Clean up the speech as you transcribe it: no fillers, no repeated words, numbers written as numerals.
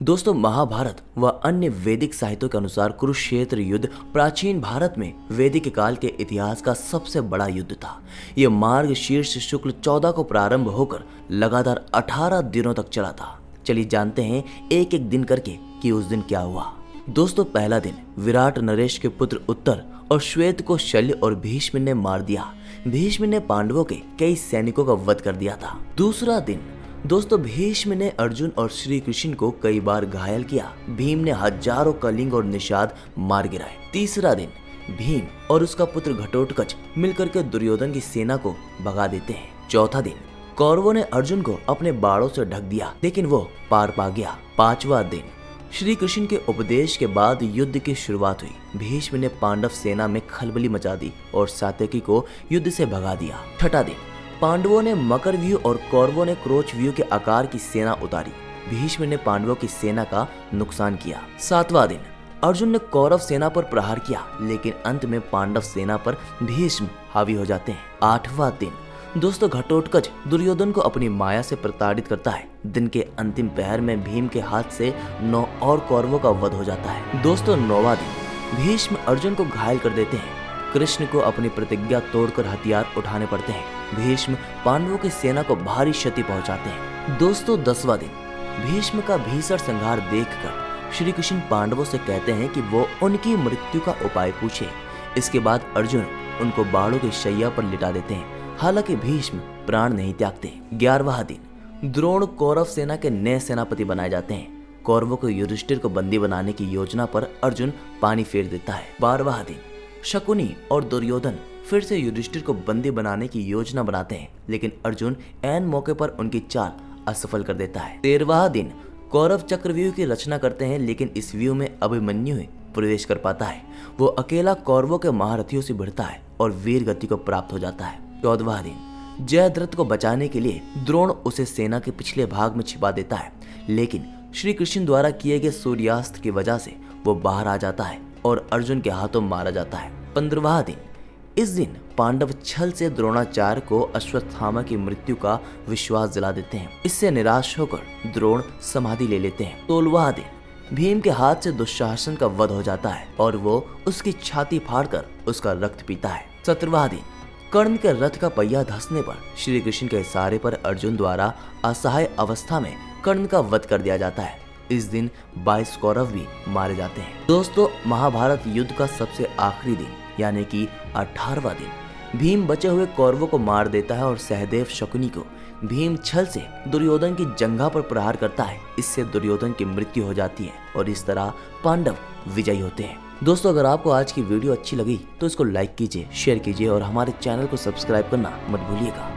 दोस्तों, महाभारत व अन्य वैदिक साहित्यों के अनुसार कुरुक्षेत्र युद्ध प्राचीन भारत में वैदिक काल के इतिहास का सबसे बड़ा युद्ध था। यह मार्गशीर्ष शुक्ल 14 को प्रारंभ होकर लगातार 18 दिनों तक चला था। चलिए जानते हैं एक एक दिन करके कि उस दिन क्या हुआ। दोस्तों, पहला दिन विराट नरेश के पुत्र उत्तर और श्वेत को शल्य और भीष्म ने मार दिया। भीष्म ने पांडवों के कई सैनिकों का वध कर दिया था। दूसरा दिन दोस्तों, भीष्म ने अर्जुन और श्री कृष्ण को कई बार घायल किया। भीम ने हजारों कलिंग और निषाद मार गिराए। तीसरा दिन भीम और उसका पुत्र घटोत्कच मिलकर के दुर्योधन की सेना को भगा देते हैं। चौथा दिन कौरवों ने अर्जुन को अपने बाणों से ढक दिया, लेकिन वो पार पा गया। पांचवा दिन श्री कृष्ण के उपदेश के बाद युद्ध की शुरुआत हुई। भीष्म ने पांडव सेना में खलबली मचा दी और सात्यकी को युद्ध से भगा दिया। छठा दिन पांडवों ने मकर व्यूह और कौरवों ने क्रोच व्यूह के आकार की सेना उतारी। भीष्म ने पांडवों की सेना का नुकसान किया। सातवां दिन अर्जुन ने कौरव सेना पर प्रहार किया, लेकिन अंत में पांडव सेना पर भीष्म हावी हो जाते हैं। आठवां दिन दोस्तों, घटोत्कच दुर्योधन को अपनी माया से प्रताड़ित करता है। दिन के अंतिम पहर में भीम के हाथ से 9 और कौरवों का वध हो जाता है। दोस्तों, 9वां दिन भीष्म अर्जुन को घायल कर देते हैं। कृष्ण को अपनी प्रतिज्ञा तोड़कर हथियार उठाने पड़ते हैं। भीष्म पांडवों की सेना को भारी क्षति पहुंचाते हैं। दोस्तों, 10वां दिन भीष्म का भीषण संहार देखकर श्री कृष्ण पांडवों से कहते हैं कि वो उनकी मृत्यु का उपाय पूछे। इसके बाद अर्जुन उनको बाणों की शैया पर लिटा देते हैं। हालांकि भीष्म प्राण नहीं त्यागते। 11वां दिन द्रोण कौरव सेना के नए सेनापति बनाए जाते हैं। कौरवों को युधिष्ठिर को बंदी बनाने की योजना पर अर्जुन पानी फेर देता है। 12वां दिन शकुनी और दुर्योधन फिर से युधिष्ठिर को बंदी बनाने की योजना बनाते हैं, लेकिन अर्जुन ऐन मौके पर उनकी चाल असफल कर देता है। 13वां दिन कौरव चक्रव्यूह की रचना करते हैं, लेकिन इस व्यूह में अभिमन्यु प्रवेश कर पाता है। वो अकेला कौरवों के महारथियों से भिड़ता है और वीर गति को प्राप्त हो जाता है। 14वां दिन जयद्रथ को बचाने के लिए द्रोण उसे सेना के पिछले भाग में छिपा देता है, लेकिन श्री कृष्ण द्वारा किए गए सूर्यास्त की वजह से वो बाहर आ जाता है और अर्जुन के हाथों मारा जाता है। 15वां दिन इस दिन पांडव छल से द्रोणाचार्य को अश्वत्थामा की मृत्यु का विश्वास दिला देते हैं। इससे निराश होकर द्रोण समाधि ले लेते हैं। 16वां दिन भीम के हाथ से दुशासन का वध हो जाता है और वो उसकी छाती फाड़कर उसका रक्त पीता है। 17वां दिन कर्ण के रथ का पहिया धंसने पर श्री कृष्ण के इशारे पर अर्जुन द्वारा असहाय अवस्था में कर्ण का वध कर दिया जाता है। इस दिन 22 कौरव भी मारे जाते हैं। दोस्तों, महाभारत युद्ध का सबसे आखिरी दिन यानी कि 18वां दिन भीम बचे हुए कौरवों को मार देता है और सहदेव शकुनी को भीम छल से दुर्योधन की जंघा पर प्रहार करता है। इससे दुर्योधन की मृत्यु हो जाती है और इस तरह पांडव विजयी होते हैं। दोस्तों, अगर आपको आज की वीडियो अच्छी लगी तो इसको लाइक कीजिए, शेयर कीजिए और हमारे चैनल को सब्सक्राइब करना मत भूलिएगा।